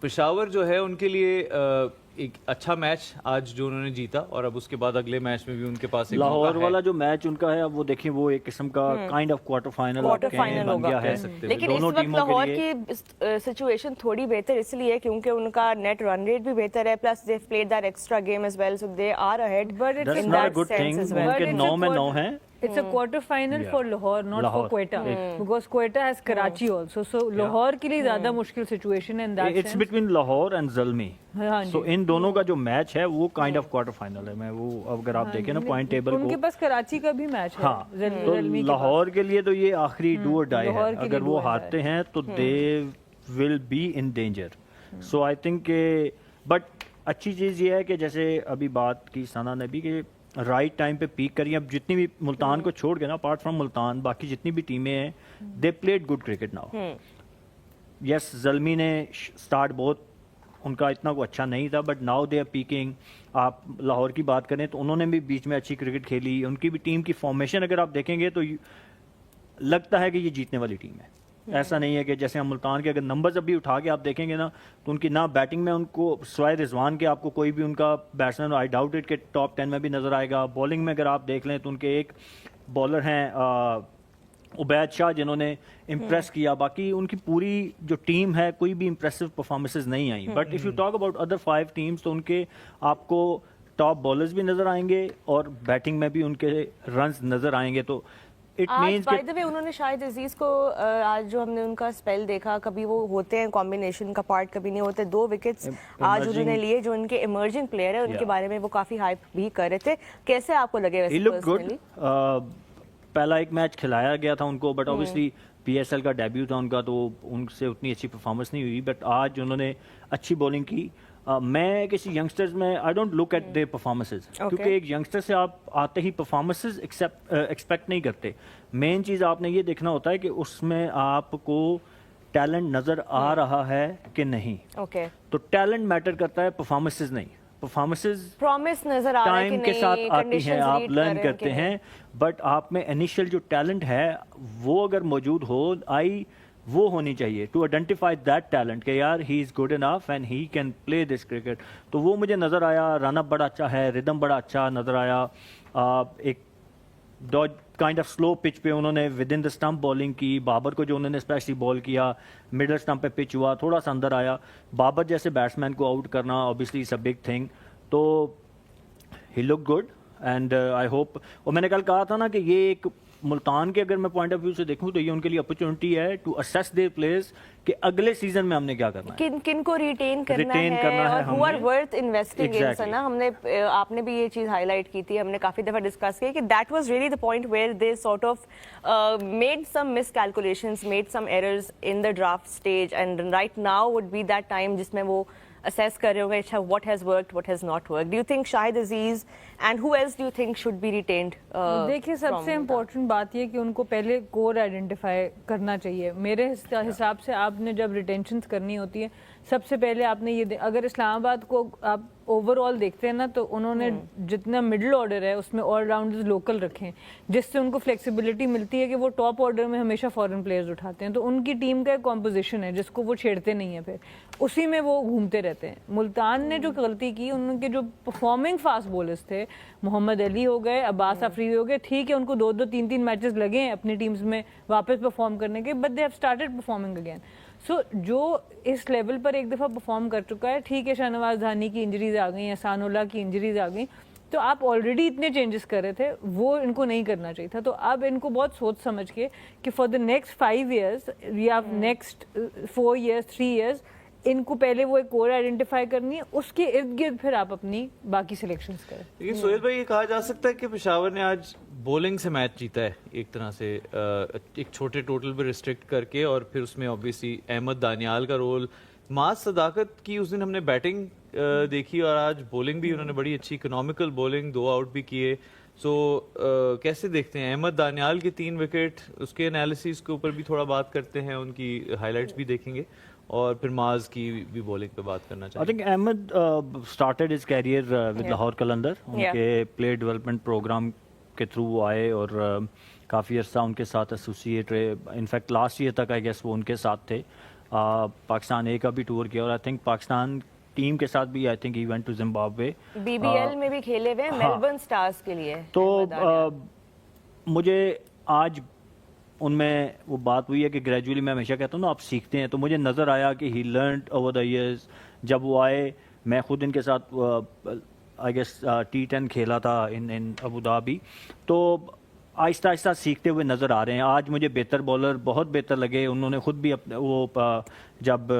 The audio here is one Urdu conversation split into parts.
پشاور جو ہے ان کے لیے ایک اچھا میچ آج جو انہوں نے جیتا، اور اب اس کے بعد اگلے میچ میں بھی ان کے پاس ایک لاہور والا جو میچ ان کا ہے، اب وہ دیکھیں وہ ایک قسم کا کائنڈ آف کوارٹر فائنل بن گیا ہے. لیکن اس وقت لاہور کی سچویشن تھوڑی بہتر اس لیے کیونکہ ان کا نیٹ رن ریٹ بھی بہتر ہے، plus they played that extra game as well, so they are ahead in that sense as well. ان کے 9 میں 9 ہیں. It's a quarter final for Lahore, not for Quetta, because Quetta has Karachi also. So Lahore کے لیے زیادہ مشکل situation ہے in that sense. It's between Lahore and Zalmi. So ان دونوں کا جو میچ ہے وہ کائنڈ آف کوارٹر فائنل ہے. میں وہ اگر آپ دیکھیں نا پوائنٹ ٹیبل کو، ان کے پاس کراچی کا بھی میچ ہے. تو لاہور کے لیے تو یہ آخری ڈو اور ڈائی ہے. اگر وہ ہارتے ہیں تو they will be in danger. So I think کہ بٹ اچھی چیز یہ ہے کہ جیسے ابھی بات کی ثنا نے بھی کہ رائٹ ٹائم پہ پیک کری. اب جتنی بھی ملتان کو چھوڑ کے نا، اپارٹ فرام ملتان، باقی جتنی بھی ٹیمیں ہیں they played good cricket now. یس زلمی نے سٹارٹ بہت ان کا اتنا کو اچھا نہیں تھا، but now they are packing. آپ لاہور کی بات کریں تو انہوں نے بھی بیچ میں اچھی کرکٹ کھیلی. ان کی بھی ٹیم کی فارمیشن اگر آپ دیکھیں گے تو لگتا ہے کہ یہ جیتنے والی ٹیم ہے. ایسا نہیں ہے کہ جیسے ہم ملتان کے اگر نمبرز ابھی اٹھا کے آپ دیکھیں گے نا تو ان کی نہ بیٹنگ میں ان کو سوائے رضوان کے آپ کو کوئی بھی ان کا بیٹسمین آئی ڈاؤٹ اٹ کہ ٹاپ 10 میں بھی نظر آئے گا. بالنگ میں اگر آپ دیکھ لیں تو ان کے ایک بالر ہیں عبید شاہ جنہوں نے امپریس کیا. باقی ان کی پوری جو ٹیم ہے کوئی بھی امپریسو پرفارمنسز نہیں آئیں. But if you talk about other 5 teams تو ان کے آپ کو ٹاپ بالرز بھی نظر آئیں گے اور بیٹنگ میں بھی ان کے رنز نظر آئیں گے. تو آج بائی دا وے انہوں نے شاہد عزیز کو آج جو ہم نے ان کا اسپیل دیکھا، کبھی وہ ہوتے ہیں کمبینیشن کا پارٹ، کبھی نہیں ہوتے. 2 وکٹس آج انہوں نے لیے. جو ان کے ایمرجنگ پلیئر ہیں ان کے بارے میں وہ کافی ہائپ بھی کر رہے تھے. کیسے آپ کو لگے ویسے؟ پہلا ایک میچ کھلایا گیا تھا ان کو، but obviously P S L کا ڈیبیو تھا ان کا تو ان سے اتنی اچھی پرفارمنس نہیں ہوئی. بٹ آج انہوں نے اچھی بولنگ کی. میں کسی ینگسٹرز میں I don't look at their performances, کیونکہ ایک ینگسٹر سے آپ آتے ہی پرفارمنسز ایکسپیکٹ نہیں کرتے. مین چیز آپ نے یہ دیکھنا ہوتا ہے کہ اس میں آپ کو ٹیلنٹ نظر آ رہا ہے کہ نہیں. تو ٹیلنٹ میٹر کرتا ہے، پرفارمنسز نہیں. پرفارمنسز ٹائم کے ساتھ آتی ہیں، آپ لرن کرتے ہیں. بٹ آپ میں انیشیل جو ٹیلنٹ ہے وہ اگر موجود ہو وہ ہونی چاہیے ٹو آئیڈینٹیفائی دیٹ ٹیلنٹ کہ یار he is good enough and he can play this cricket. تو وہ مجھے نظر آیا. رن اپ بڑا اچھا ہے، ردم بڑا اچھا نظر آیا. ایک کائنڈ آف سلو پچ پہ انہوں نے within the stump bowling کی. بابر کو جو انہوں نے اسپیشلی بال کیا مڈل اسٹمپ پہ پچ ہوا، تھوڑا سا اندر آیا. بابر جیسے بیٹسمین کو آؤٹ کرنا obviously is a big thing. تو he look good and I hope. اور میں نے کل کہا تھا نا کہ یہ ایک ملتان کے اگر میں پوائنٹ آف ویو سے دیکھوں تو یہ ان کے لیے اپرچونٹی ہے ٹو اسیس دیئر پلیئرز کہ اگلے سیزن میں ہم نے کیا کرنا ہے، کن کو ریٹین کرنا ہے اور who are worth investing in. سنا ہم نے آپ نے بھی یہ چیز ہائی لائٹ کی تھی، ہم نے کافی دفعہ ڈسکس کی کہ that was really the point where they sort of made some miscalculations, made some errors in the draft stage, and right now would be that time جس میں وہ assess کر رہے ہوں گے اچھا what has worked, what has not worked. Do you think Shahid Aziz and who else do you think should be retained? دیکھیے سب سے امپورٹنٹ بات یہ کہ ان کو پہلے کور آئیڈینٹیفائی کرنا چاہیے. میرے حساب سے آپ نے جب ریٹینشنز کرنی ہوتی ہے سب سے پہلے آپ نے یہ اگر اسلام آباد کو آپ اوور آل دیکھتے ہیں نا تو انہوں نے جتنا مڈل آرڈر ہے اس میں آل راؤنڈرز لوکل رکھے جس سے ان کو فلیکسیبلٹی ملتی ہے کہ وہ ٹاپ آرڈر میں ہمیشہ فارن پلیئرز اٹھاتے ہیں. تو ان کی ٹیم کا ایک کمپوزیشن ہے جس کو وہ چھیڑتے نہیں ہیں، پھر اسی میں وہ گھومتے رہتے ہیں. ملتان نے جو غلطی کی، ان کے جو پرفارمنگ فاسٹ بولرز تھے، محمد علی ہو گئے، عباس افریدی ہو گئے، ٹھیک ہے ان کو 2-2 3-3 میچز لگے ہیں اپنی ٹیمز میں واپس پرفارم کرنے کے، but they have started performing again. So جو اس لیول پر ایک دفعہ پرفارم کر چکا ہے، ٹھیک ہے شاہنواز دھانی کی انجریز آ گئیں، احسان اللہ کی انجریز آ گئیں، تو آپ آلریڈی اتنے چینجز کر رہے تھے، وہ ان کو نہیں کرنا چاہیے تھا. تو اب ان کو بہت سوچ سمجھ کے کہ فار دا نیکسٹ 5 ایئرس یا نیکسٹ 4 ایئرس 3 ایئرس ان کو پہلے وہ ایک کور آئیڈینٹیفائی کرنی ہے، اس کے ارد گرد پھر آپ اپنی باقی سلیکشنز کریں. لیکن سہیل بھائی یہ کہا جا سکتا ہے کہ پشاور نے آج بولنگ سے میچ جیتا ہے ایک طرح سے، ایک چھوٹے ٹوٹل پہ ریسٹرکٹ کر کے، اور پھر اس میں اوبیسلی احمد دانیال کا رول. معاذ صداقت کی اس دن ہم نے بیٹنگ دیکھی اور آج بولنگ بھی انہوں نے بڑی اچھی اکنامیکل بولنگ، 2 آؤٹ بھی کیے. سو کیسے دیکھتے ہیں احمد دانیال کی 3 وکٹ، اس کے انالیسس کے اوپر بھی تھوڑا بات کرتے ہیں، ان کی ہائی لائٹس بھی دیکھیں گے اور پھر معاذ کی بھی بولنگ پہ بات کرنا چاہتے ہیں. I think Ahmed started his career with Lahore Qalandar. ان کے پلیئر ڈیولپمنٹ پروگرام کے تھرو آئے اور کافی عرصہ ان کے ساتھ ایسوسیٹ رہے. انفیکٹ لاسٹ ایئر تک آئی گیس وہ ان کے ساتھ تھے. پاکستان اے کا بھی ٹور کیا اور آئی تھنک پاکستان ٹیم کے ساتھ بھی I think he went to Zimbabwe. BBL میں بھی کھیلے ہوئے ہیں میلبرن سٹارز کے لیے. تو مجھے آج ان میں وہ بات ہوئی ہے کہ گریجولی میں ہمیشہ کہتا ہوں نا آپ سیکھتے ہیں, تو مجھے نظر آیا کہ ہی لرنڈ اوور دا ایئرز. جب وہ آئے میں خود ان کے ساتھ آئی گیس T10 کھیلا تھا ان ابو دھابی, تو آہستہ آہستہ سیکھتے ہوئے نظر آ رہے ہیں. آج مجھے بہتر بالر بہت بہتر لگے. انہوں نے خود بھی اپنے وہ جب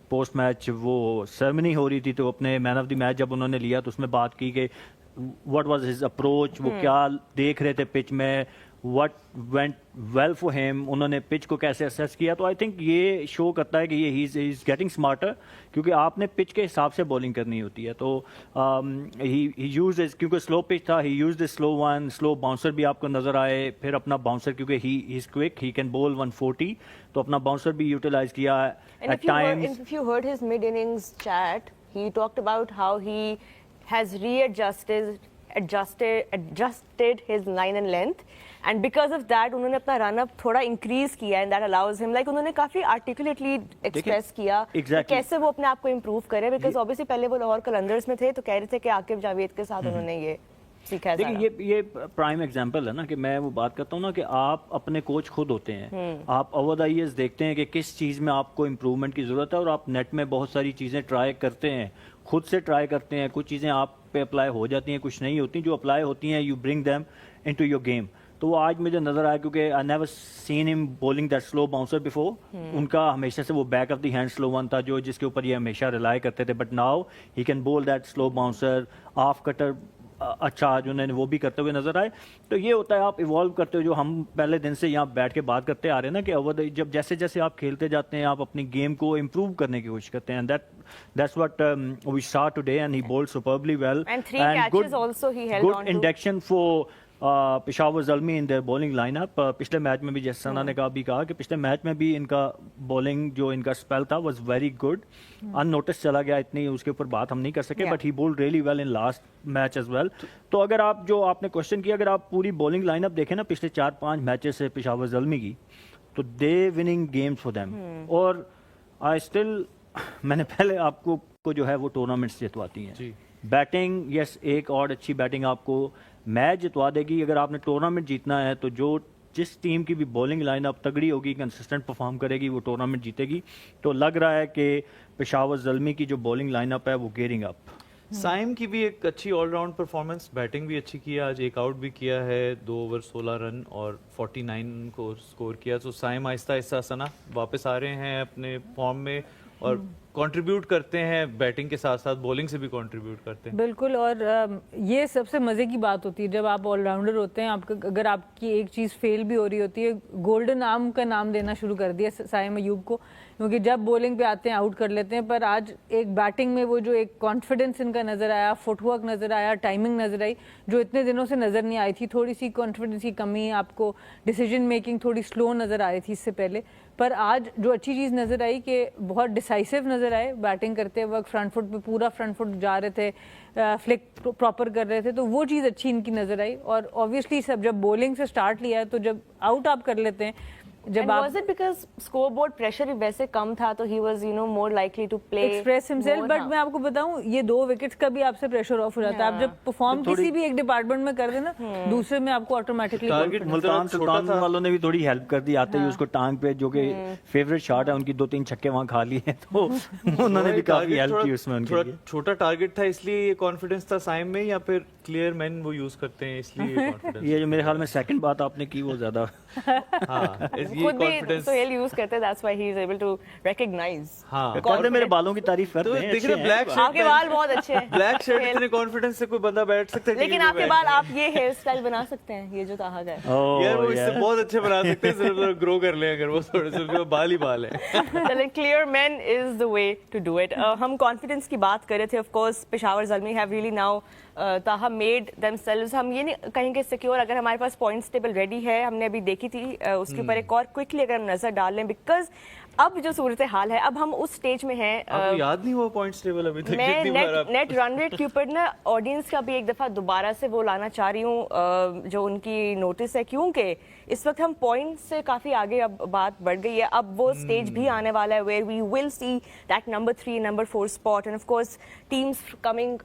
پوسٹ میچ وہ سیرمنی ہو رہی تھی تو اپنے مین آف دی میچ جب انہوں نے لیا تو اس میں بات کی کہ واٹ واز ہز اپروچ, وہ کیا دیکھ رہے تھے پچ میں, what went well for him, انہوں نے پچ کو کیسے اسیس کیا. تو آئی تھنک یہ شو کرتا ہے کہ یہ ہی از گیٹنگ اسمارٹر, کیونکہ آپ نے پچ کے حساب سے بولنگ کرنی ہوتی ہے. تو ہی یوز کیونکہ سلو پچ تھا, he use the slow one, slow bouncer بھی آپ کو نظر آئے. پھر اپنا باؤنسر کیونکہ ہی از کوئک, ہی کین بول 140, تو اپنا باؤنسر بھی یوٹیلائز کیا at times. If you heard his mid-innings chat, he talked about how he has adjusted his line and length, and because of that انہوں نے اپنا رن اپ تھوڑا انکریز کیا, and that allows him, like انہوں نے کافی articulately ایکسپریس کیا کیسے وہ اپنے آپ کو امپروو کرے, بیکاز obviously پہلے وہ لاہور قلندرز میں تھے تو کہہ رہے تھے کہ عاقب جاوید کے ساتھ انہوں نے یہ سیکھا ہے. دیکھیں یہ پرائم ایگزامپل ہے نا کہ میں وہ بات کرتا ہوں نا کہ آپ اپنے کوچ خود ہوتے ہیں, آپ اوور دا ایئرز دیکھتے ہیں کہ کس چیز میں آپ کو امپروومنٹ کی ضرورت ہے, اور آپ نیٹ میں بہت ساری چیزیں ٹرائی کرتے ہیں, خود سے ٹرائی کرتے ہیں. کچھ چیزیں آپ پہ اپلائی ہو جاتی ہیں, کچھ نہیں ہوتی. جو اپلائی ہوتی ہیں you bring them into your game. تو وہ آج مجھے نظر آیا کیونکہ آئی never seen him bowling that slow bouncer before. ان کا ہمیشہ سے وہ back of the hand slow one تھا جو جس کے اوپر یہ ہمیشہ ریلائی کرتے تھے, بٹ ناؤ ہی کین بول دیٹ سلو باؤنسر, آف کٹر اچھا جو انہوں نے وہ بھی کرتے ہوئے نظر آئے. تو یہ ہوتا ہے آپ ایوالو کرتے ہو, جو ہم پہلے دن سے یہاں بیٹھ کے بات کرتے آ رہے ہیں نا کہ جب جیسے جیسے آپ کھیلتے جاتے ہیں آپ اپنی گیم کو امپروو کرنے کی کوشش کرتے ہیں. That's what we saw today, and he bowled superbly well. And 3 catches also he held on to. Good induction for Peshawar Zalmi in their bowling line up. پچھلے میچ میں بھی جیسے ثنا نے بھی کہا کہ پچھلے میچ میں بھی ان کا بولنگ جو ان کا اسپیل تھا was very good. Unnoticed چلا گیا, اتنی اس کے اوپر بات ہم نہیں کر سکے, but he bowled really well in last match as well. تو اگر آپ جو آپ نے کوشچن کیا, اگر آپ پوری بولنگ لائن اپ دیکھیں نا پچھلے 4-5 میچز سے پشاور زلمی کی, تو دے وننگ گیمز فار دیم. اور آئی اسٹل میں نے پہلے آپ کو جو ہے وہ ٹورنامنٹس جتواتی ہیں. بیٹنگ یس ایک اور اچھی بیٹنگ آپ کو میچ جتوا دے گی. اگر آپ نے ٹورنامنٹ جیتنا ہے تو جس ٹیم کی بھی بولنگ لائن اپ تگڑی ہوگی, کنسسٹنٹ پرفارم کرے گی, وہ ٹورنامنٹ جیتے گی. تو لگ رہا ہے کہ پشاور زلمی کی جو بولنگ لائن اپ ہے وہ گیئرنگ اپ. سائم کی بھی ایک اچھی آل راؤنڈ پرفارمنس, بیٹنگ بھی اچھی کیا, آج ایک آؤٹ بھی کیا ہے, 2 اوور 16 رن اور 49 کو اسکور کیا. تو سائم آہستہ آہستہ سنا واپس آ رہے ہیں اپنے فارم میں اور کنٹریبیوٹ کرتے ہیں, بیٹنگ کے ساتھ ساتھ بولنگ سے بھی کنٹریبیوٹ کرتے ہیں. بالکل, اور یہ سب سے مزے کی بات ہوتی ہے جب آپ آل راؤنڈر ہوتے ہیں. آپ اگر آپ کی ایک چیز فیل بھی ہو رہی ہوتی ہے, گولڈن آرم کا نام دینا شروع کر دیا سائم ایوب کو, کیونکہ جب بولنگ پہ آتے ہیں آؤٹ کر لیتے ہیں. پر آج ایک بیٹنگ میں وہ جو ایک کانفیڈنس ان کا نظر آیا, فٹ ورک نظر آیا, ٹائمنگ نظر آئی, جو اتنے دنوں سے نظر نہیں آئی تھی. تھوڑی سی کانفیڈنس کی کمی, آپ کو ڈیسیجن میکنگ تھوڑی سلو نظر آ رہی تھی اس سے پہلے. پر آج جو اچھی چیز نظر آئی کہ بہت ڈیسائسو نظر آئے بیٹنگ کرتے وقت, فرنٹ فٹ پہ پورا فرنٹ فٹ جا رہے تھے, فلک پراپر کر رہے تھے. تو وہ چیز اچھی ان کی نظر آئی. اور اوبیسلی سب جب بولنگ سے سٹارٹ لیا ہے تو جب آؤٹ آپ کر لیتے ہیں, جب آپ was it because score board pressure ویسے کم تھا تو he was more likely to play express himself, but میں آپ کو بتاؤں یہ 2 وکٹس کا بھی آپ سے پریشر آف ہو جاتا ہے. آپ جب پرفارم کسی بھی ایک ڈپارٹمنٹ میں کر دیں نا, دوسرے میں آپ کو آٹومیٹکلی. ملتان سلطان والوں نے بھی تھوڑی ہیلپ کر دی, آتے ہی اس کو ٹانگ پہ, جو کہ فیوریٹ شاٹ ہے ان کی, 2-3 چھکے وہاں کھا لیے, تو انہوں نے بھی کافی ہیلپ کی اس میں. ان کے چھوٹا ٹارگٹ تھا اس لیے یہ کانفیڈنس تھا سائم میں, یا پھر کلیئر مین وہ یوز کرتے ہیں اس لیے یہ جو میرے خیال میں سیکنڈ بات آپ نے کی وہ زیادہ سہیل یوز کرتے, that's why he is able to recognize. کہتے میرے بالوں کی تعریف کرتے ہیں, دیکھ رہے بلیک آپ کے بال بہت اچھے ہیں, بلیک شرٹ اتنے کانفیڈنس سے کوئی بندہ بیٹھ سکتا ہے, لیکن آپ کے بال آپ یہ ہیئر اسٹائل بنا سکتے ہیں, یہ جو کہا گیا یار وہ اس سے بہت اچھے بنا سکتے ہیں, صرف گرو کر لیں اگر وہ تھوڑے سے بال ہی بال ہیں. چلیں, clear man is the way to do it. ہم کانفیڈنس کی بات کر رہے تھے. Of course Peshawar Zalmi have really now تاہم میڈ دیم سیلوز. ہم یہ نہیں کہیں گے سیکیور, اگر ہمارے پاس پوائنٹس ٹیبل ریڈی ہے, ہم نے ابھی دیکھی تھی اس کے اوپر ایک اور کوئکلی اگر ہم نظر ڈال لیں, بیکاز اب جو صورت حال ہے, اب ہم اس سٹیج میں ہیں. آپ کو یاد نہیں ہوا پوائنٹس ٹیبل ابھی تک میں کتنی بار آپ نیٹ رن ریٹ کے اوپر نا آڈینس کا بھی ایک دفعہ دوبارہ سے وہ لانا چاہ رہی ہوں جو ان کی نوٹس ہے, کیونکہ اس وقت ہم پوائنٹ سے کافی آگے اب بات بڑھ گئی ہے. اب وہ سٹیج بھی آنے والا ہے where we will see that number 3, number 4 spot, and of course teams coming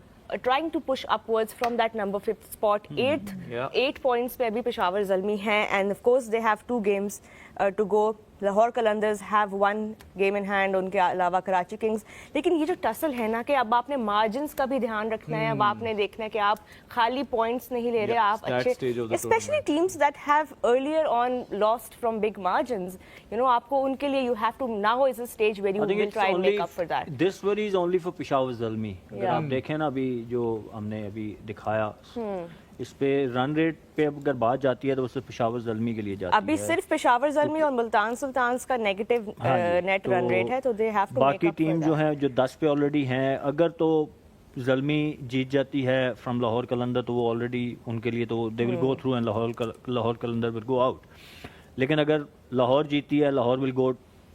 trying to push upwards from that number 5th spot. 8 points پہ ابھی پشاور زلمی ہیں, and of course they have 2 games to go. Lahore Qalandars have 1 game in hand, ان کے علاوہ کراچی کنگز. لیکن یہ جو ٹسل ہے نا کہ اب آپ نے مارجنس کا بھی دھیان رکھنا ہے, اب آپ نے دیکھنا ہے کہ آپ خالی پوائنٹس نہیں لے رہے, آپ اچھے specially teams that have earlier on lost from big margins, you know آپ کو ان کے لیے you have to now is a stage where you will try and make up for that. This worry is only for Peshawar Zalmi. اگر آپ دیکھیں نا ابھی جو ہم نے ابھی دکھایا اس پہ رن ریٹ پہ اگر بات جاتی ہے تو صرف پشاور زلمی کے لیے جاتی ہے. ابھی صرف پشاور زلمی اور ملتان سلطانز کا نیگیٹو نیٹ رن ریٹ ہے, تو دے ہیو ٹو. باقی ٹیم جو ہیں جو 10 پہ آلریڈی ہیں, اگر تو زلمی جیت جاتی ہے فرام لاہور قلندر تو وہ آلریڈی ان کے لیے تو they will go through and Lahore Qalandar will go out. لیکن اگر لاہور جیتی ہے لاہور ول گو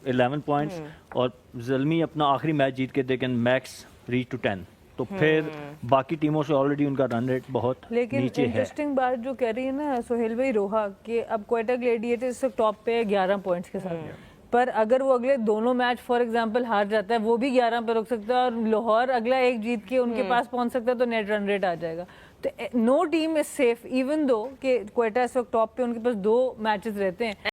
11 پوائنٹس, اور زلمی اپنا آخری میچ جیت کے they can max reach to 10, تو پھر باقی ٹیموں سے آلریڈی ان کا رن ریٹ بہت لیکن نیچے ہے. انٹرسٹنگ بات جو کہہ رہی ہے نا سہیل بھائی روحا, کہ اب کوئٹہ گلیڈیٹرز ٹاپ پہ 11 پوائنٹس کے ساتھ, پر اگر وہ اگلے دونوں میچ فار ایگزامپل ہار جاتا ہے وہ بھی 11 پہ رک سکتا ہے, اور لاہور اگلا ایک جیت کے ان کے پاس پہنچ سکتا ہے, تو نیٹ رن ریٹ آ جائے گا. تو no team is safe even though کہ کوئٹہ اس وقت ٹاپ پہ ان کے پاس 2 میچز رہتے ہیں.